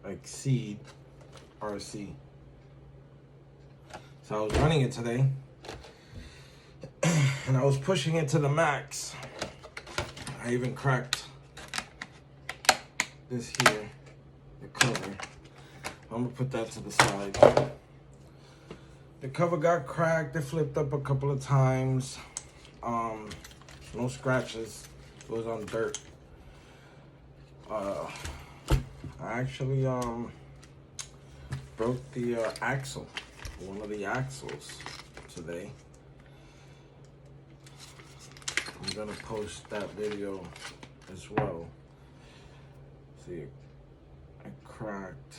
exceed RC. So I was running it today, and I was pushing it to the max. I even cracked this here, the cover. I'm gonna put that to the side. The cover got cracked. It flipped up a couple of times. No scratches. It was on dirt. I actually broke the axle, one of the axles today. I'm gonna post that video as well. See, it cracked.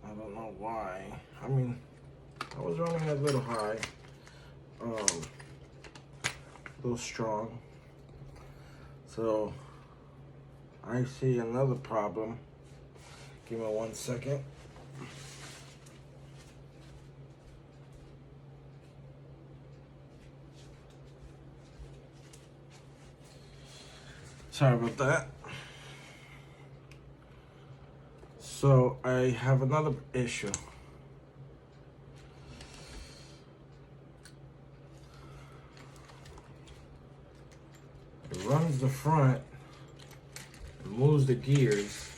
I don't know why. I mean, I was running a little high, a little strong. So I see another problem. Give me 1 second. Sorry about that. So I have another issue. It runs the front, it moves the gears.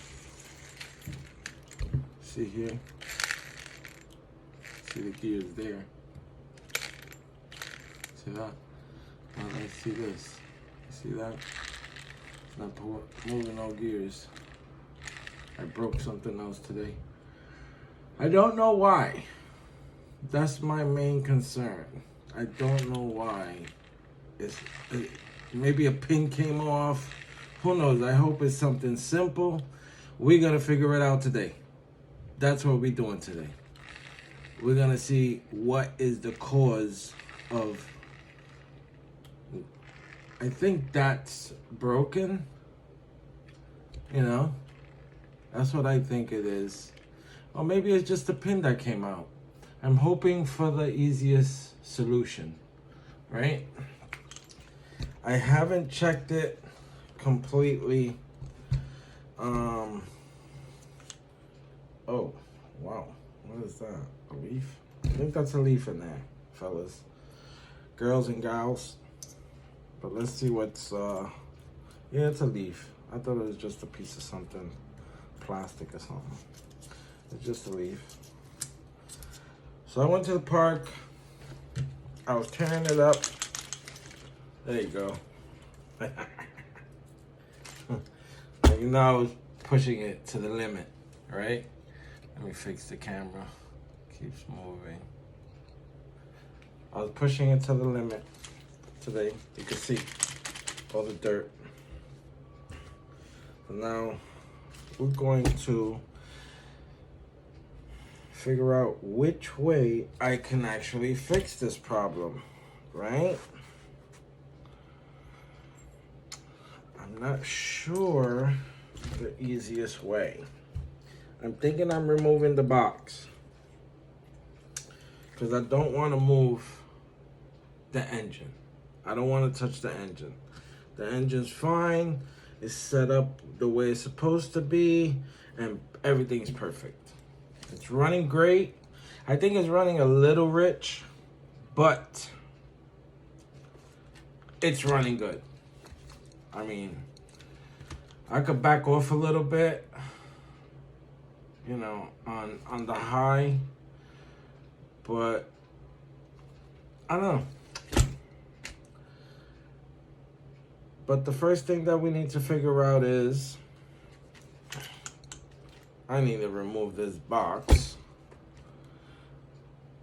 See here? See the gears there. See that? Now let's see this. See that? It's not moving no gears. I broke something else today. I don't know why. That's my main concern. I don't know why. Maybe a pin came off. Who knows? I hope it's something simple. We're gonna figure it out today. That's what we're doing today. We're gonna see what is the cause of. I think that's broken. You know? That's what I think it is. Or maybe it's just a pin that came out. I'm hoping for the easiest solution, right? I haven't checked it completely. Oh, wow. What is that? A leaf? I think that's a leaf in there, fellas. Girls and gals. But let's see what's, yeah, it's a leaf. I thought it was just a piece of something, plastic or something. It's just a leaf. So I went to the park. I was tearing it up. There you go. You know, I was pushing it to the limit, right? Let me fix the camera. Keeps moving. I was pushing it to the limit today. You can see all the dirt. So now we're going to figure out which way I can actually fix this problem, right? I'm not sure the easiest way. I'm thinking I'm removing the box because I don't want to move the engine. I don't want to touch the engine. The engine's fine. It's set up the way it's supposed to be, and everything's perfect. It's running great. I think it's running a little rich, but it's running good. I mean, I could back off a little bit, you know, on the high, but I don't know. But the first thing that we need to figure out is I need to remove this box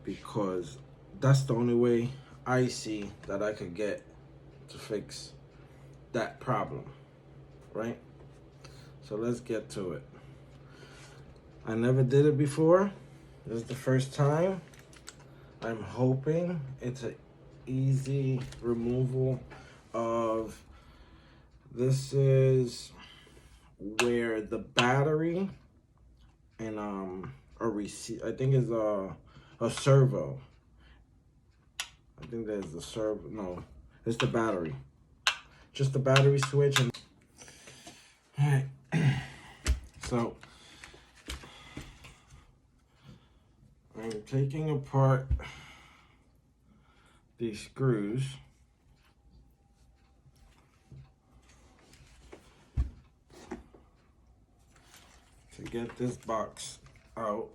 because that's the only way I see that I could get to fix that problem, right? So let's get to it. I never did it before. This is the first time. I'm hoping it's an easy removal of. This is where the battery and a receiver, I think is a servo. I think there's the servo. No, it's the battery. Just the battery switch. And all right. So I'm taking apart these screws. To get this box out.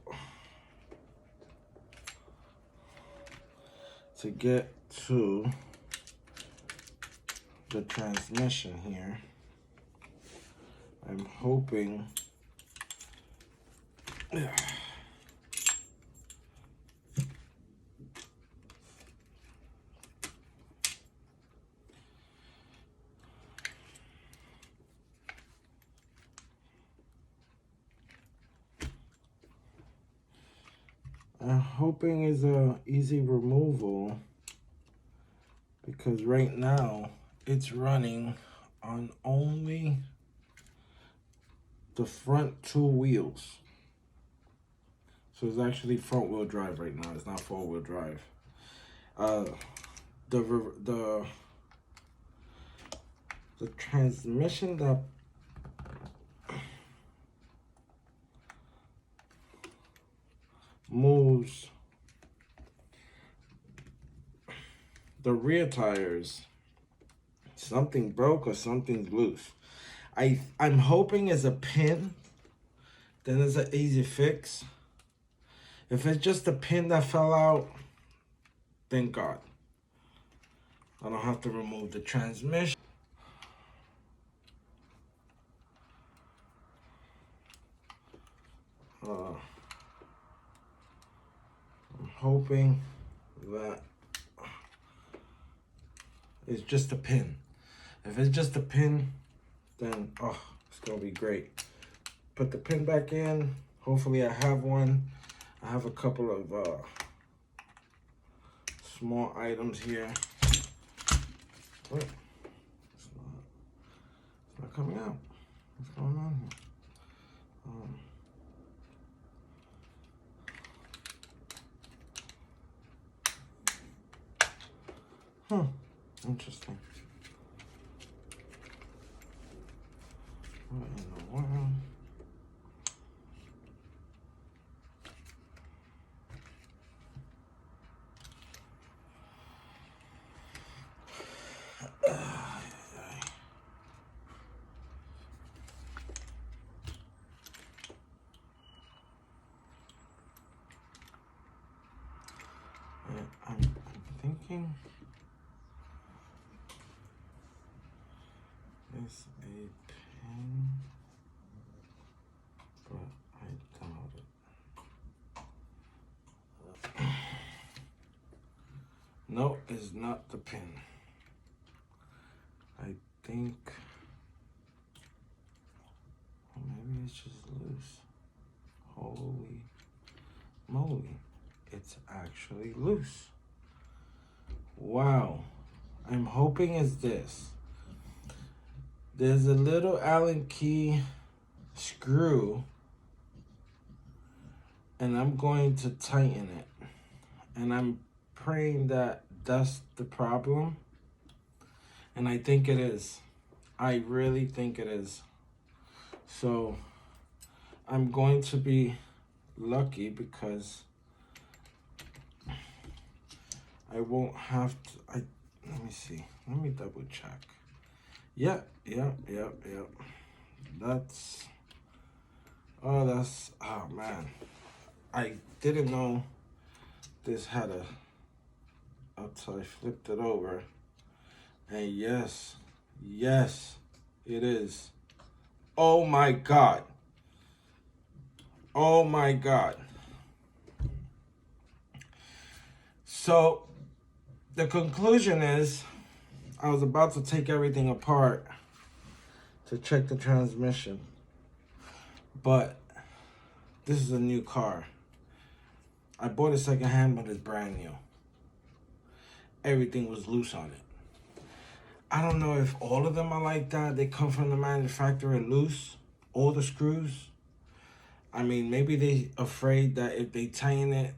To get to the transmission here. I'm hoping is a easy removal, because right now it's running on only the front two wheels. So it's actually front wheel drive right now. It's not four wheel drive. The transmission that moves the rear tires, something broke or something's loose. I'm hoping it's a pin, then it's an easy fix. If it's just a pin that fell out, thank God. I don't have to remove the transmission. I'm hoping that it's just a pin. If it's just a pin, then it's gonna be great. Put the pin back in. Hopefully I have one. I have a couple of small items here. What? It's not coming out. What's going on here? Interesting. What in the world? I'm thinking it's a pin, but I doubt it. No, it's not the pin. I think, or maybe it's just loose. Holy moly, it's actually loose. Wow, I'm hoping it's this. There's a little Allen key screw, and I'm going to tighten it. And I'm praying that that's the problem. And I think it is. I really think it is. So I'm going to be lucky because I won't have to. Let me see. Let me double check. Yep. Oh man. I didn't know this had until I flipped it over. And yes, it is. Oh my God. Oh my God. So the conclusion is, I was about to take everything apart to check the transmission, but this is a new car. I bought it secondhand, but it's brand new. Everything was loose on it. I don't know if all of them are like that. They come from the manufacturer loose, all the screws. I mean, maybe they afraid that if they tighten it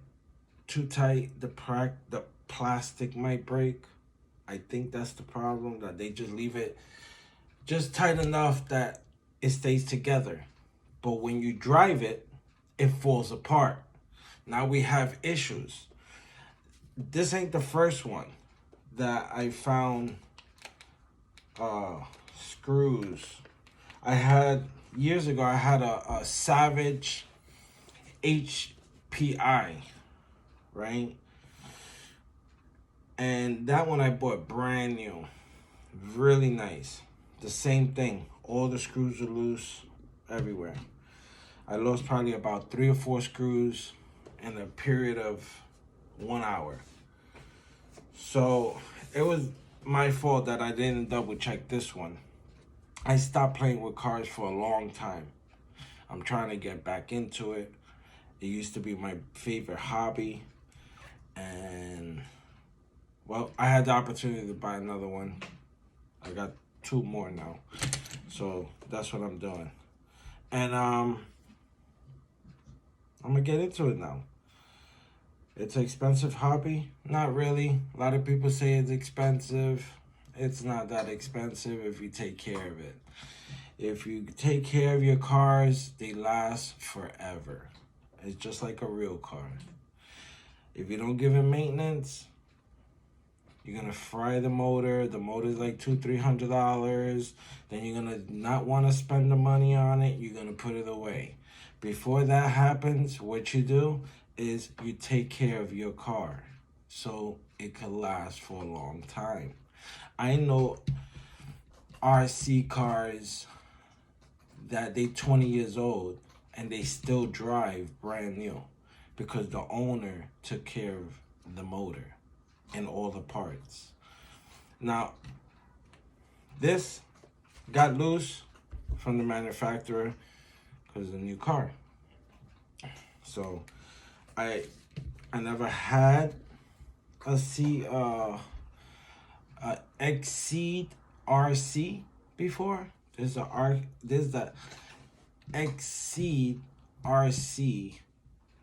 too tight, the plastic might break. I think that's the problem, that they just leave it just tight enough that it stays together. But when you drive it, it falls apart. Now we have issues. This ain't the first one that I found screws. I had, years ago, I had a Savage HPI, right? And that one I bought brand new. Really nice. The same thing. All the screws are loose everywhere. I lost probably about 3 or 4 screws in a period of 1 hour. So it was my fault that I didn't double check this one. I stopped playing with cars for a long time. I'm trying to get back into it. It used to be my favorite hobby. And, well, I had the opportunity to buy another one. I got 2 more now. So that's what I'm doing. And I'm gonna get into it now. It's an expensive hobby. Not really. A lot of people say it's expensive. It's not that expensive if you take care of it. If you take care of your cars, they last forever. It's just like a real car. If you don't give it maintenance, you're gonna fry the motor. The motor's like $200-300. Then you're gonna not want to spend the money on it. You're gonna put it away. Before that happens, what you do is you take care of your car so it could last for a long time. I know RC cars that they 20 years old and they still drive brand new because the owner took care of the motor and all the parts. Now, this got loose from the manufacturer because it's a new car. So I never had a Exceed RC before. There's the Exceed RC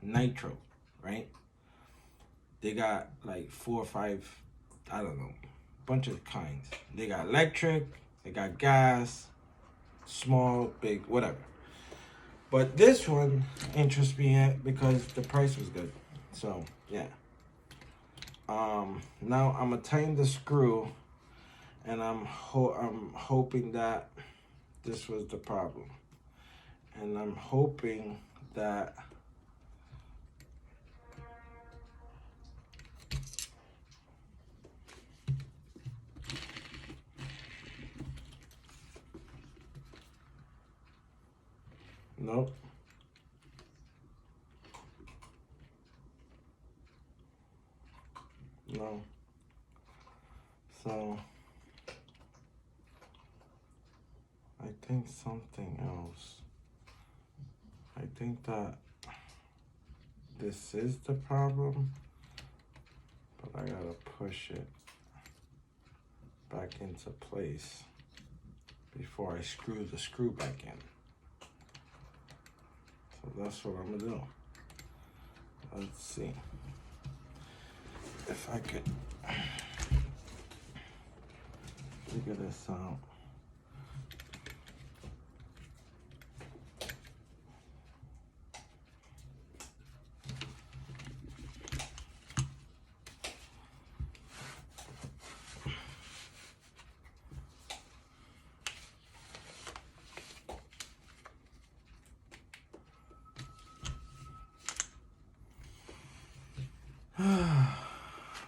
Nitro, right? They got like 4 or 5, I don't know, bunch of kinds. They got electric, they got gas, small, big, whatever. But this one interests me because the price was good. So yeah. Now I'm gonna tighten the screw, and I'm hoping that this was the problem, and I'm hoping that nope. No. So I think something else. I think that this is the problem, but I gotta push it back into place before I screw the screw back in. So that's what I'm gonna do. Let's see if I could figure this out.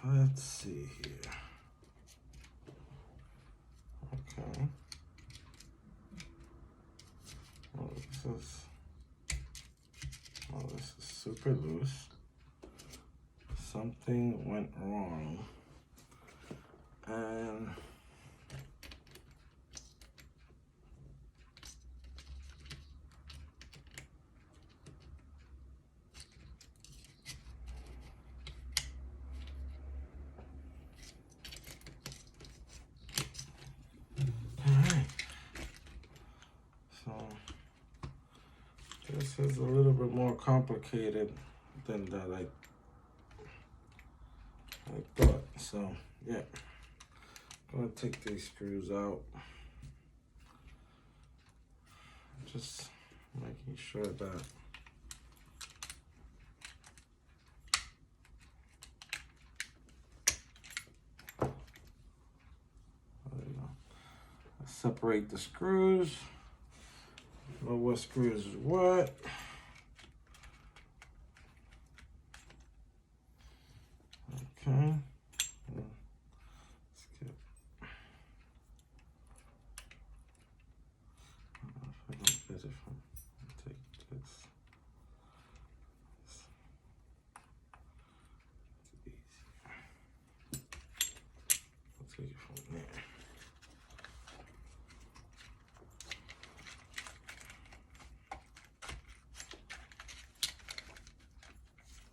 Let's see here. Okay. Oh, this is super loose. Something went wrong. And this is a little bit more complicated than that I thought. So yeah, I'm gonna take these screws out. Just making sure that separate the screws. Know what screws is what. Okay. Skip. I don't get it from. Take this. It's easy. I'll take it from there.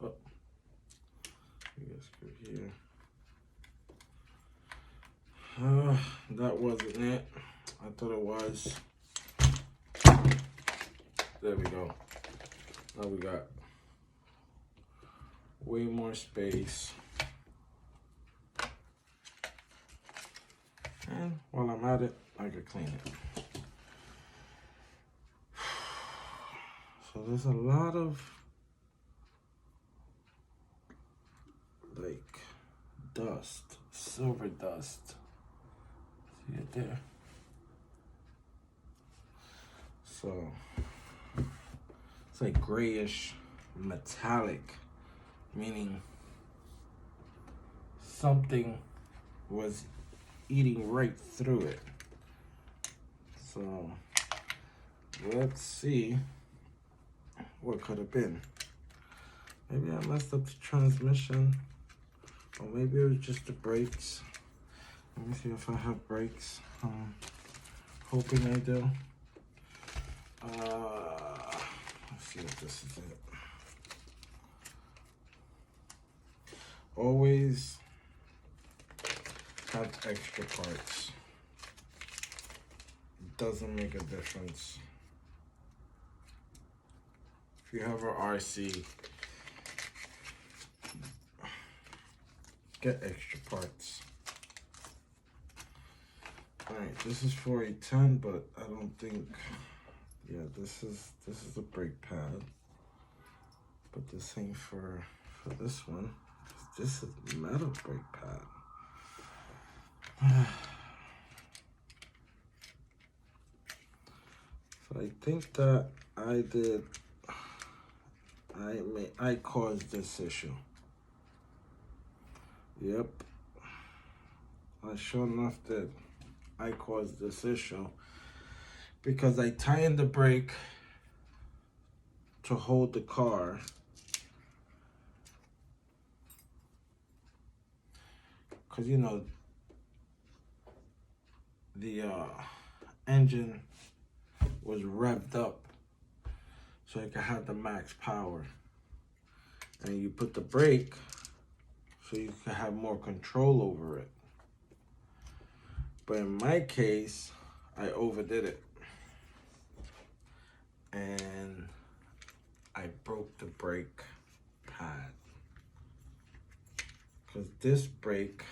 Oh, you get screw here. That wasn't it. I thought it was. There we go. Now we got way more space. And while I'm at it, I could clean it. So there's a lot of like dust, silver dust. See it there? So it's like grayish metallic, meaning something was eating right through it. So let's see what could have been. Maybe I messed up the transmission, or maybe it was just the brakes. Let me see if I have brakes. Hoping I do. Let's see if this is it. Always have extra parts. Doesn't make a difference. If you have a RC, get extra parts. Alright, this is for a 10, but I don't think, yeah, this is the brake pad. But this ain't for this one. This is metal brake pad. So I think that I caused this issue. Yep. I sure enough did. I caused this issue because I tightened the brake to hold the car. Because, you know, the engine was revved up so it could have the max power. And you put the brake so you could have more control over it. But in my case, I overdid it. And I broke the brake pad. Because this brake,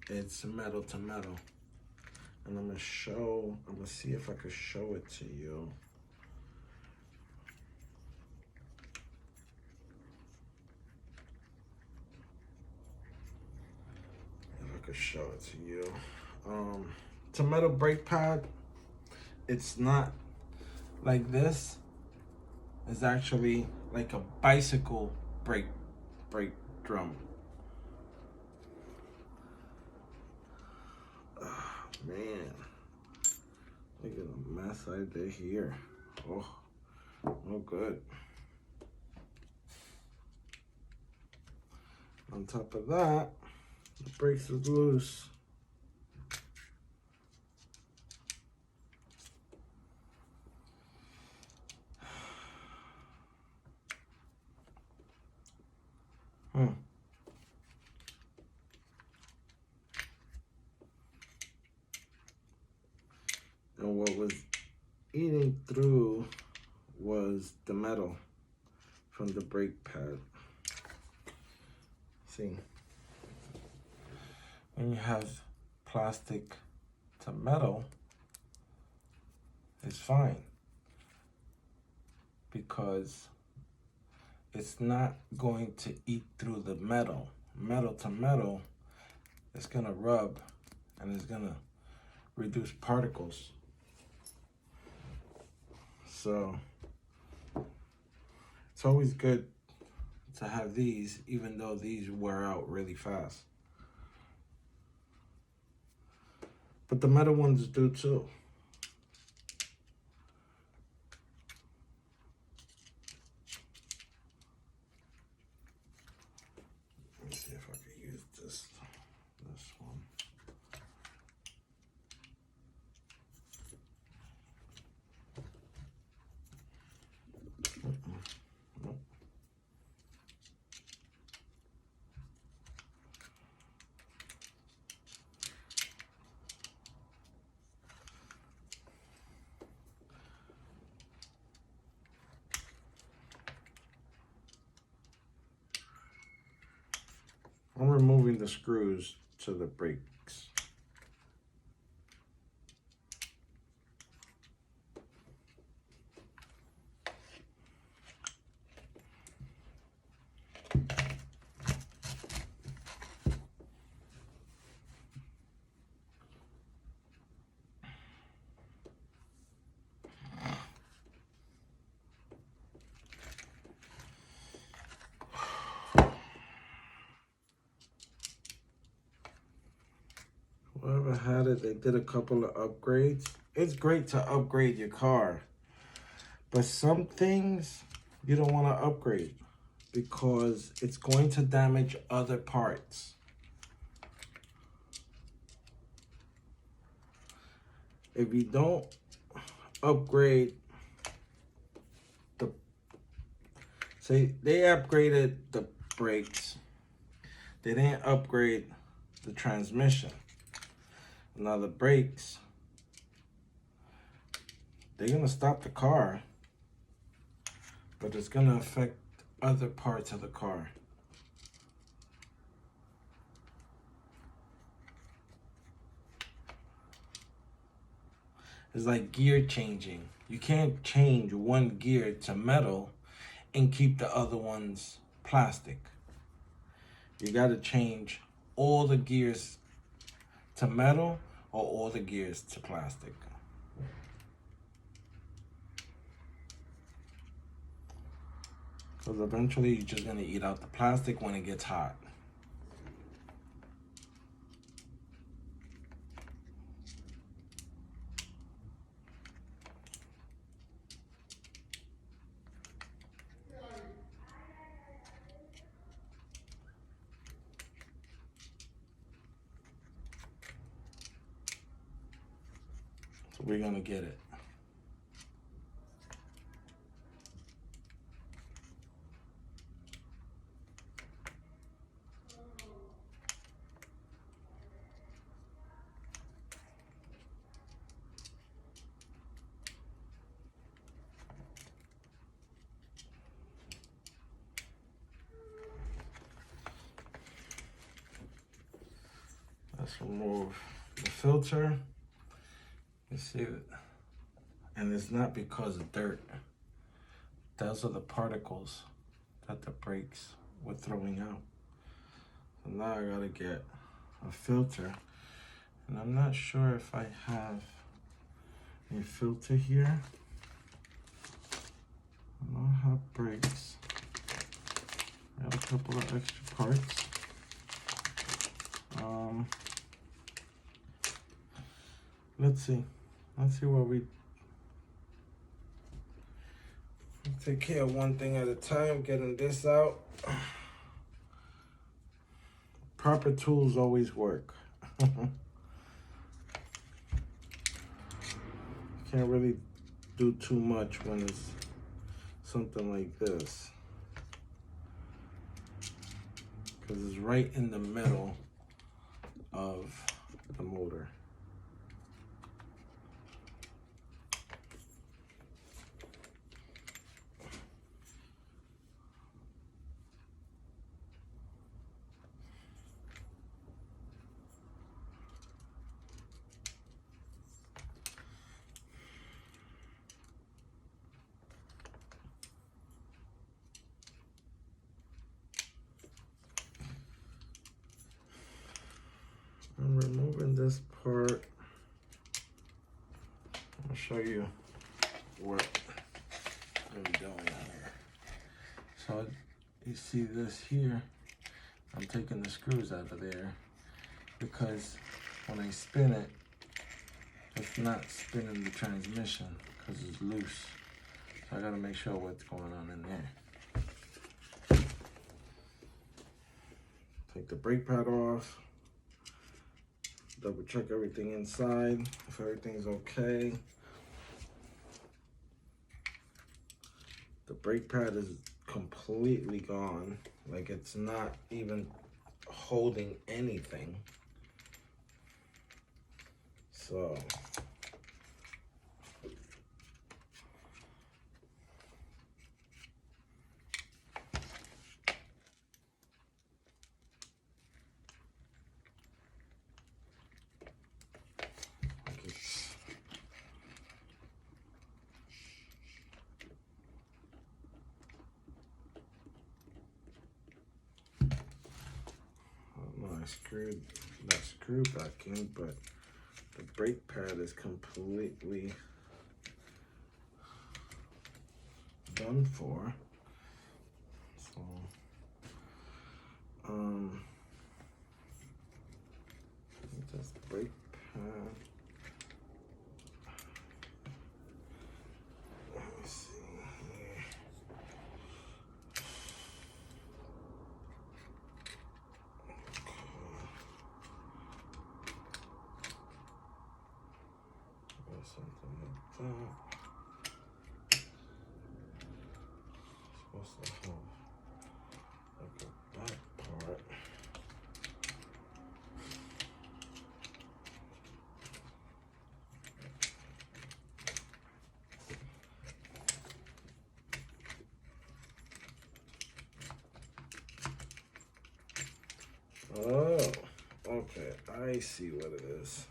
it's metal to metal. And I'm gonna see if I could show it to you. If I could show it to you. It's a metal brake pad. It's not like this. It's actually like a bicycle brake drum. Oh, man, look at the mess I did here. Oh, no good. On top of that, the brakes is loose. And what was eating through was the metal from the brake pad. See, when you have plastic to metal, it's fine because it's not going to eat through the metal. Metal to metal, it's gonna rub and it's gonna reduce particles. So it's always good to have these, even though these wear out really fast. But the metal ones do too. Let me see if I can use this one. Nope. I'm removing the screws to the brakes. Whoever had it, they did a couple of upgrades. It's great to upgrade your car, but some things you don't want to upgrade because it's going to damage other parts. If you don't upgrade say they upgraded the brakes, they didn't upgrade the transmission. Now the brakes, they're gonna stop the car, but it's gonna affect other parts of the car. It's like gear changing. You can't change one gear to metal and keep the other ones plastic. You gotta change all the gears to metal or all the gears to plastic. Because eventually you're just gonna eat out the plastic when it gets hot. So we're gonna get it. Let's remove the filter. You see it? And it's not because of dirt. Those are the particles that the brakes were throwing out. So now I gotta get a filter. And I'm not sure if I have a filter here. I don't have brakes. I have a couple of extra parts. Let's see what we take care of one thing at a time, getting this out. Proper tools always work. Can't really do too much when it's something like this, because it's right in the middle of the motor. I'm removing this part show you what I'm doing here. So you see this here, I'm taking the screws out of there because when I spin it, it's not spinning the transmission because it's loose. So I gotta make sure what's going on in there. Take the brake pad off. Double check everything inside, if everything's okay. The brake pad is completely gone. Like, it's not even holding anything. So I screwed that screw back in, but the brake pad is completely done for. So this brake pad. Let me see here. Something like that. Supposed to have like a back part. Oh, okay, I see what it is.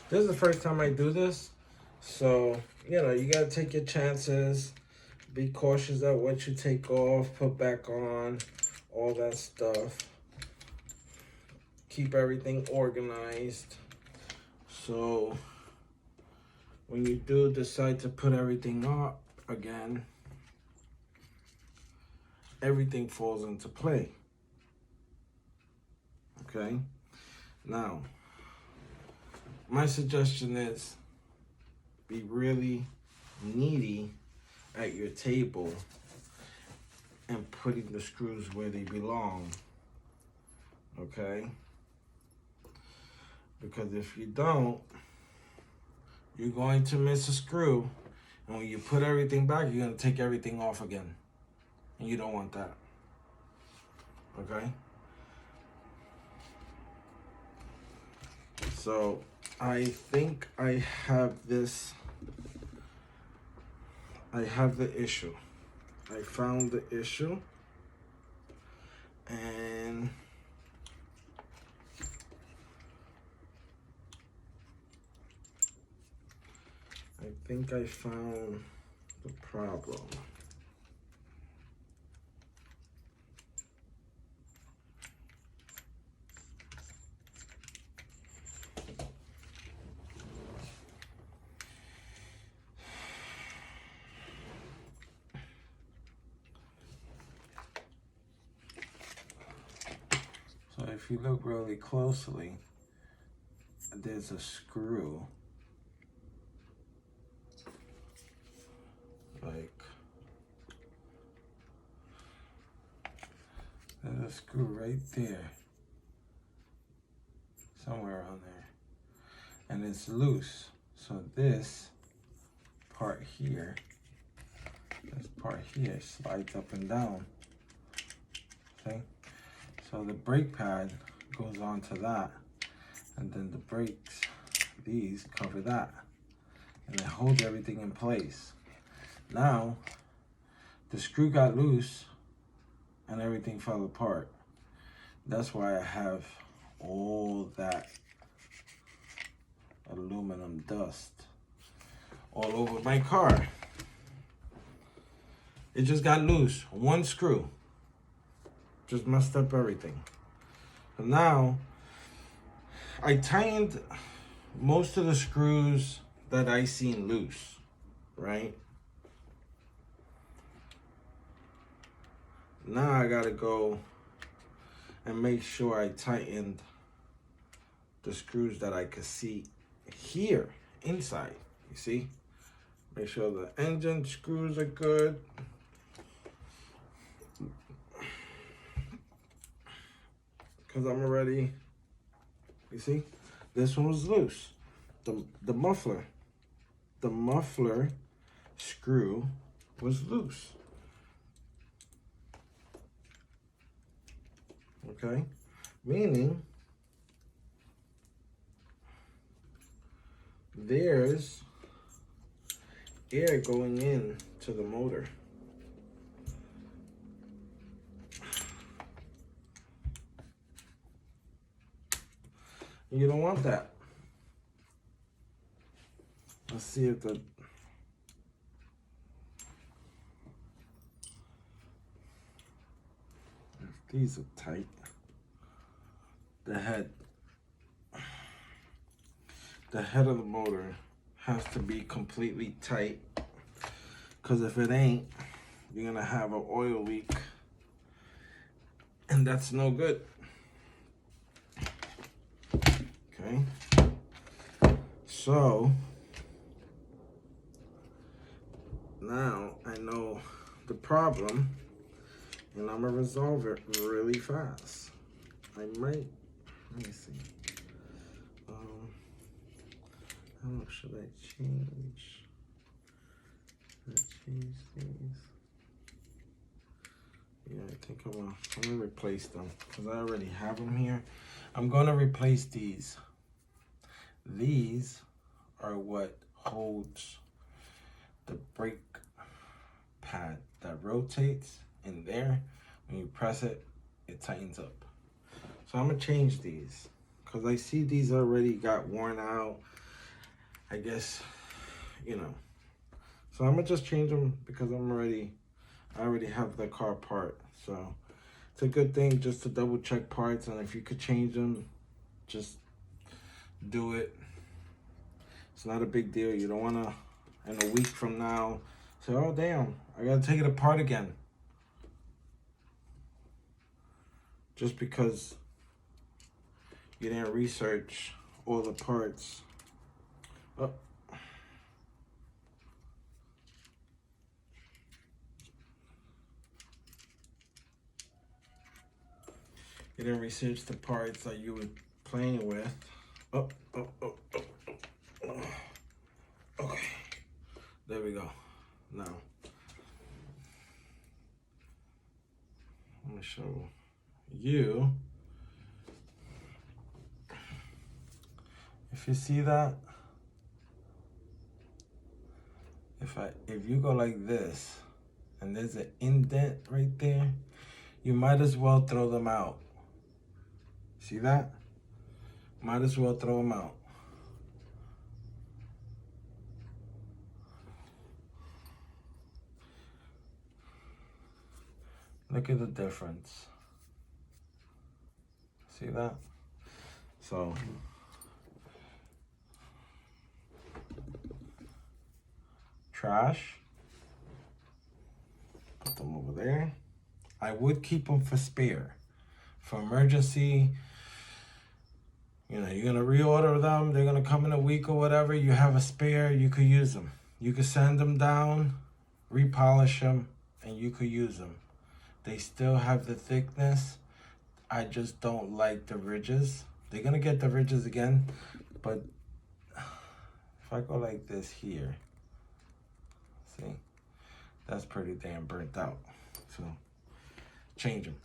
This is the first time I do this, so, you know, you gotta take your chances, be cautious of what you take off, put back on, all that stuff. Keep everything organized. So when you do decide to put everything up again, everything falls into play. Okay? Now, my suggestion is be really needy at your table and putting the screws where they belong. Okay? Because if you don't, you're going to miss a screw, and when you put everything back, you're going to take everything off again. And you don't want that. Okay? So I think I have this. I have the issue. I found the issue. And I think I found the problem. So if you look really closely, there's a screw. Like, there's a screw right there. Somewhere around there. And it's loose. So this part here, slides up and down. Okay? So the brake pad goes onto that, and then the brakes, these cover that, and they hold everything in place. Now, the screw got loose and everything fell apart. That's why I have all that aluminum dust all over my car. It just got loose. One screw. Just messed up everything. So now, I tightened most of the screws that I seen loose, right? Now I gotta go and make sure I tightened the screws that I could see here inside. You see? Make sure the engine screws are good. Because I'm already, you see? This one was loose. The muffler screw was loose. Okay? Meaning there's air going in to the motor. You don't want that. Let's see if these are tight. The head of the motor has to be completely tight, because if it ain't, you're gonna have an oil leak, and that's no good. Okay, so now I know the problem, and I'm gonna resolve it really fast. I might, let me see. How should I change? Change these. Yeah, I think I'm gonna replace them because I already have them here. I'm gonna replace these. These are what holds the brake pad that rotates in there. When you press it, it tightens up. So I'm gonna change these because I see these already got worn out. I guess, you know. So I'm gonna just change them because I already have the car part. So it's a good thing just to double check parts, and if you could change them, just do it. It's not a big deal. You don't wanna, in a week from now, say, oh damn, I gotta take it apart again. Just because you didn't research all the parts. Oh. You didn't research the parts that you were playing with. Oh. Okay. There we go. Now, I'm gonna show you. If you see that, if you go like this and there's an indent right there, you might as well throw them out. See that? Might as well throw them out. Look at the difference. See that? So trash. Put them over there. I would keep them for spare. For emergency, you know, you're gonna reorder them, they're gonna come in a week or whatever, you have a spare, you could use them. You could send them down, repolish them, and you could use them. They still have the thickness. I just don't like the ridges. They're gonna get the ridges again, but if I go like this here, see, that's pretty damn burnt out. So change them.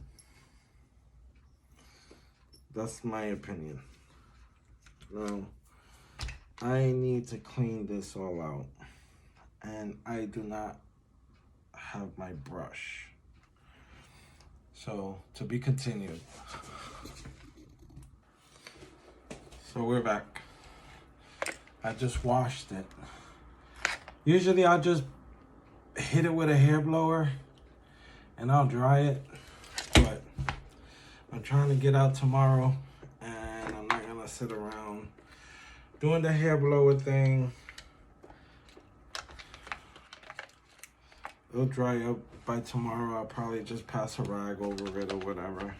That's my opinion. Now, I need to clean this all out, and I do not have my brush. So, to be continued. So we're back. I just washed it. Usually I'll just hit it with a hair blower and I'll dry it, but I'm trying to get out tomorrow and I'm not gonna sit around doing the hair blower thing. It'll dry up by tomorrow. I'll probably just pass a rag over it or whatever.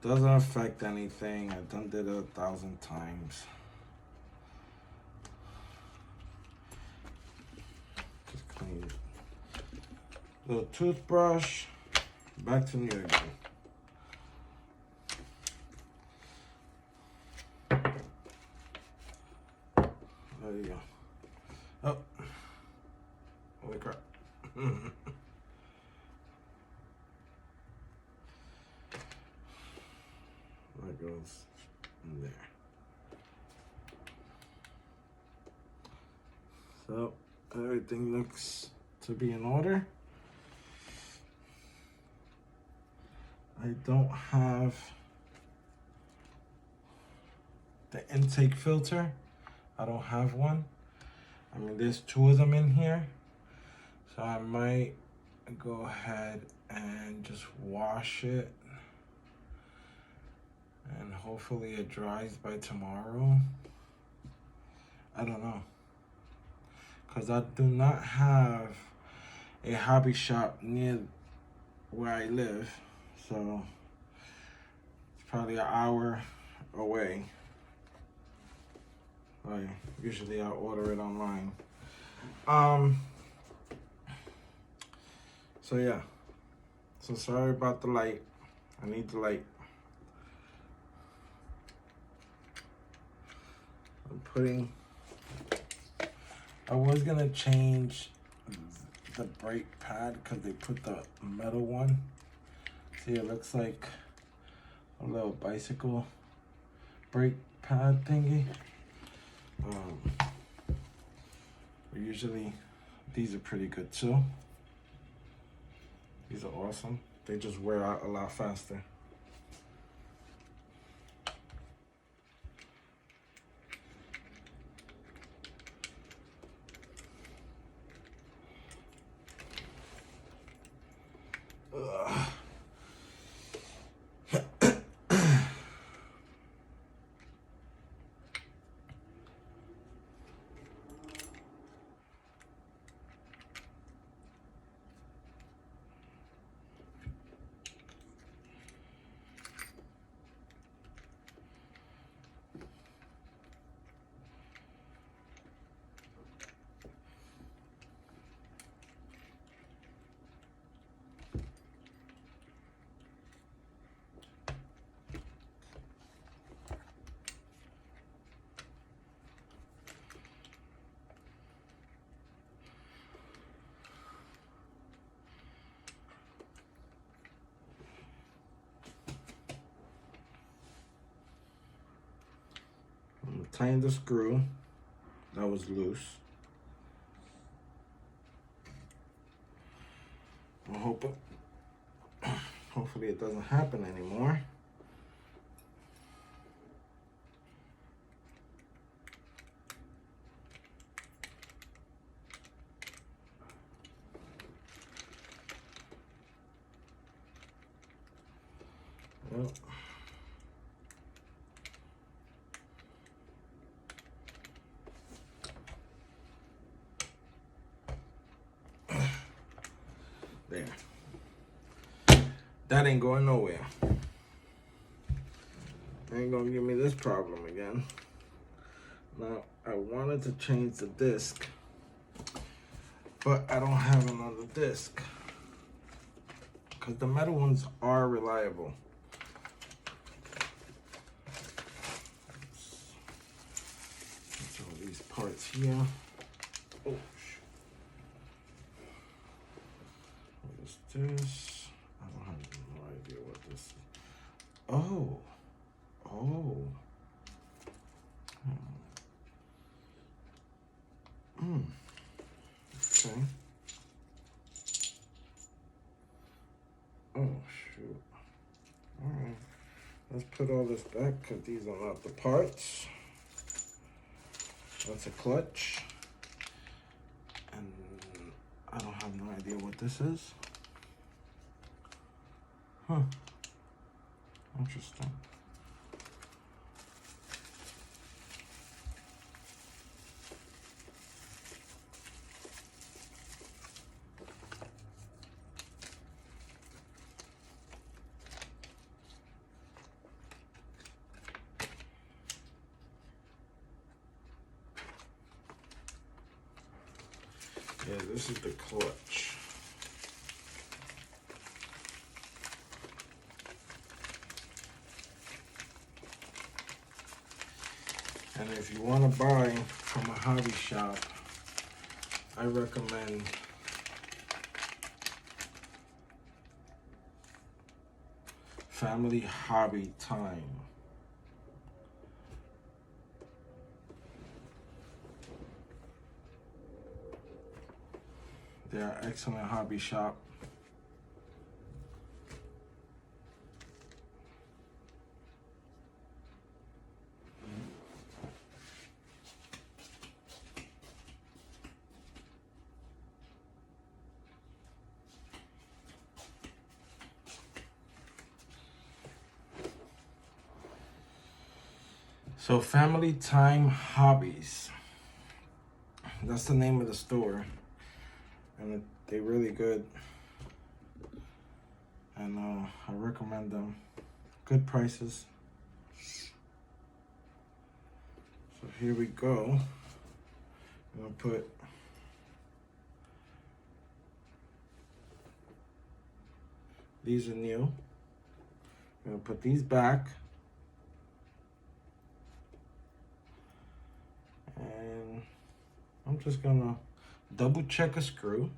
Doesn't affect anything. I've done it 1,000 times. Just clean it. Little toothbrush. Back to New York again. There you go. Oh. Holy crap. That goes in there. So everything looks to be in order. I don't have the intake filter. I don't have one. I mean, there's 2 of them in here. So I might go ahead and just wash it. And hopefully it dries by tomorrow. I don't know. Because I do not have a hobby shop near where I live. So it's probably an hour away. Usually I order it online. So yeah. So sorry about the light. I need the light. I was gonna change the brake pad because they put the metal one. See, it looks like a little bicycle brake pad thingy. Usually these are pretty good too. These are awesome. They just wear out a lot faster. Tighten the screw that was loose. Hopefully it doesn't happen anymore. Yep. There. That ain't going nowhere. Ain't gonna give me this problem again. Now, I wanted to change the disc, but I don't have another disc. Because the metal ones are reliable. Let's all these parts here. Oh, what is this? I don't have no idea what this is. Oh. Okay. Oh, shoot. All right. Let's put all this back because these are not the parts. That's a clutch. And I don't have no idea what this is. Huh. Interesting. Yeah, this is the clutch. And if you want to buy from a hobby shop, I recommend Family Hobby Time. They're an excellent hobby shop. So Family Time Hobbies. That's the name of the store. And they're really good. And I recommend them. Good prices. So here we go. I'm gonna put these are new. I'm gonna put these back. And I'm just gonna double check a screw.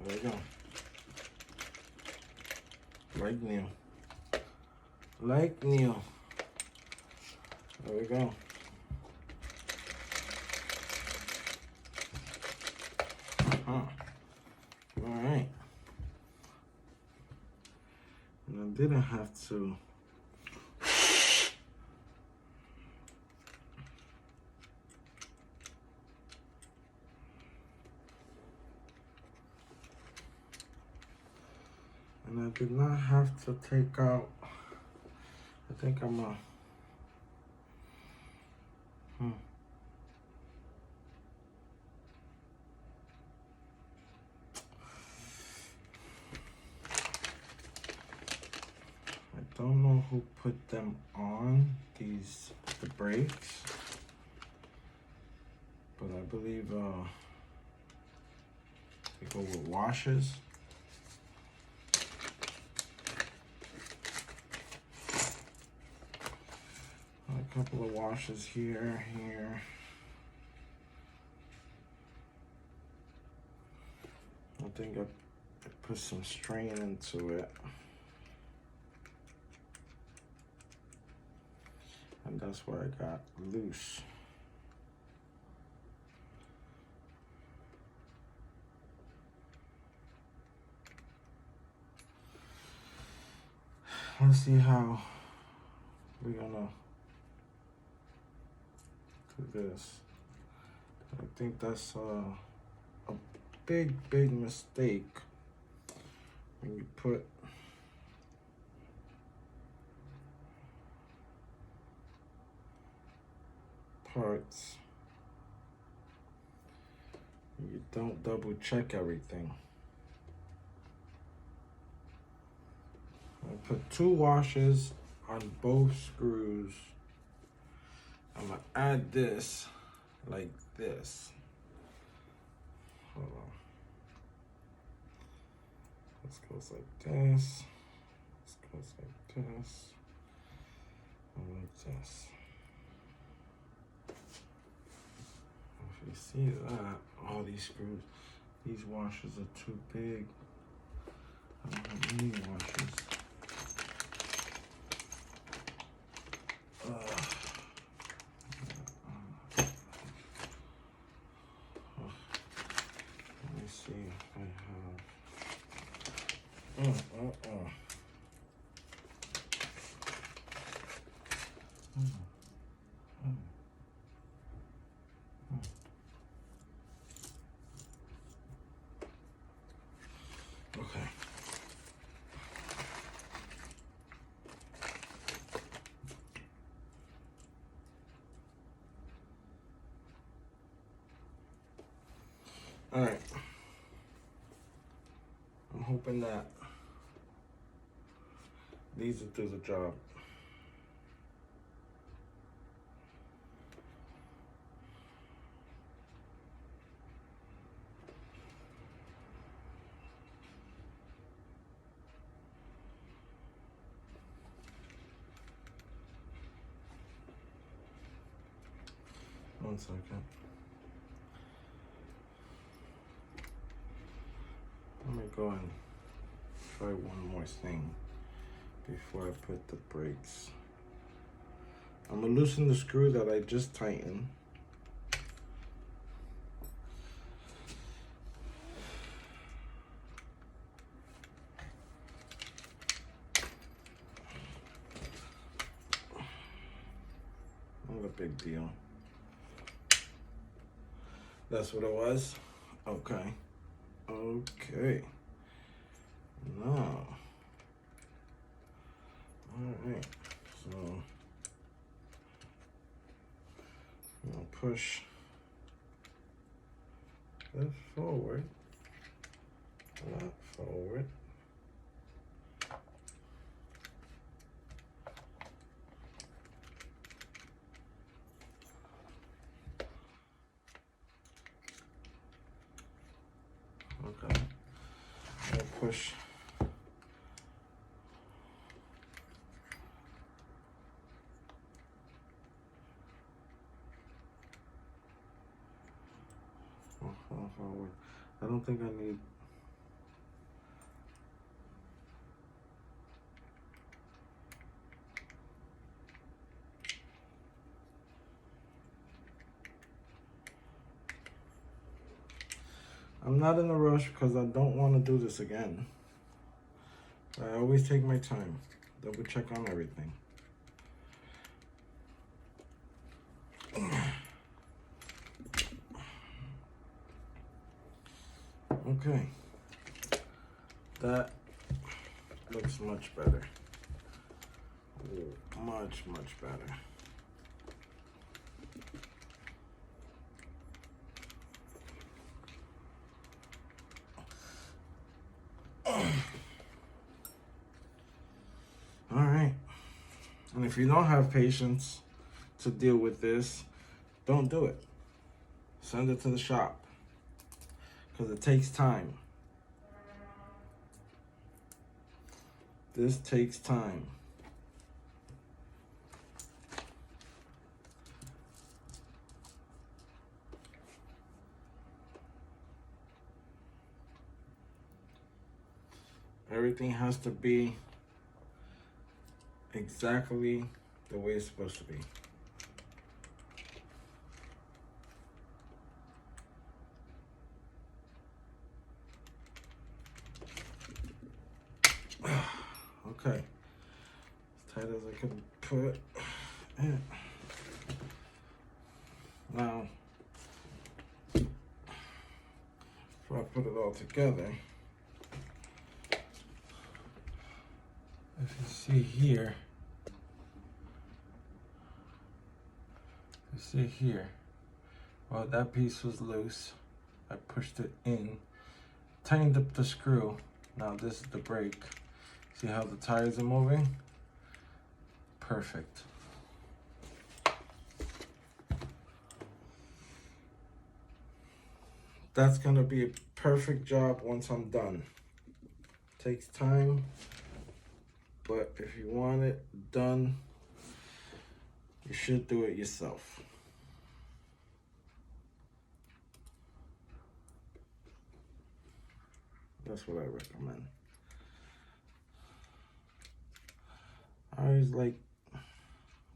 There we go. Like new. Like new. There we go. Alright. And I didn't have to I did not have to take out. I think I'm I don't know who put them on the brakes, but I believe they go with washers. A couple of washers here. I think I put some strain into it. And that's where I got loose. Let's see how we're gonna do this. I think that's a big mistake when you put parts. You don't double check everything. I put 2 washers on both screws. I'm gonna add this like this. Hold on. This goes like this. This goes like this. And like this. If you see that, all these screws, these washers are too big. I don't have any washers. Let me see if I have. Okay. All right. I'm hoping that these will do the job. One second. Let me go and try one more thing before I put the brakes. I'm gonna loosen the screw that I just tightened. Not a big deal. That's what it was? Okay. Okay. Now. Alright. So I'm gonna push this forward. That forward. Okay. I'll push. Forward. I don't think I need. I'm not in a rush because I don't want to do this again. I always take my time, double check on everything. Okay, that looks much better. Much better. All right, and if you don't have patience to deal with this, don't do it. Send it to the shop because it takes time. This takes time. Everything has to be exactly the way it's supposed to be. Okay, as tight as I can put it. Now, before I put it all together, if you see here, well, that piece was loose. I pushed it in, tightened up the screw. Now this is the brake. See how the tires are moving? Perfect. That's gonna be a perfect job once I'm done. Takes time, but if you want it done, you should do it yourself. That's what I recommend. I always like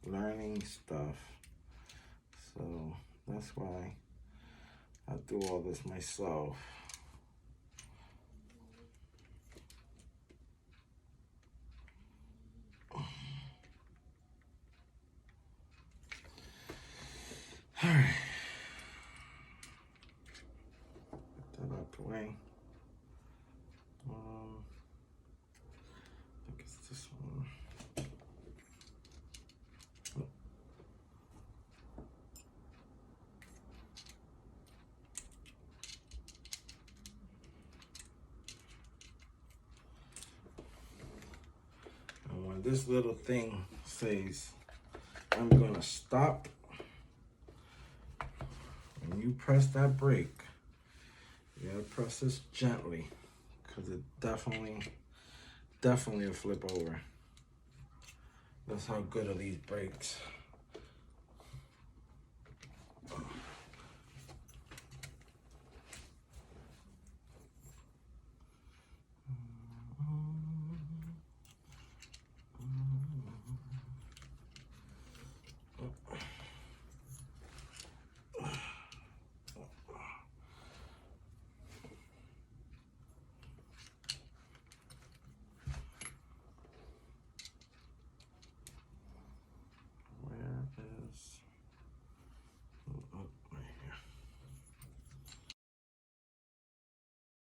learning stuff, so that's why I do all this myself. All right, get that out the way. I think it's this one. this little thing says I'm gonna stop. When you press that brake, you gotta press this gently, because it definitely will flip over. That's how good are these brakes.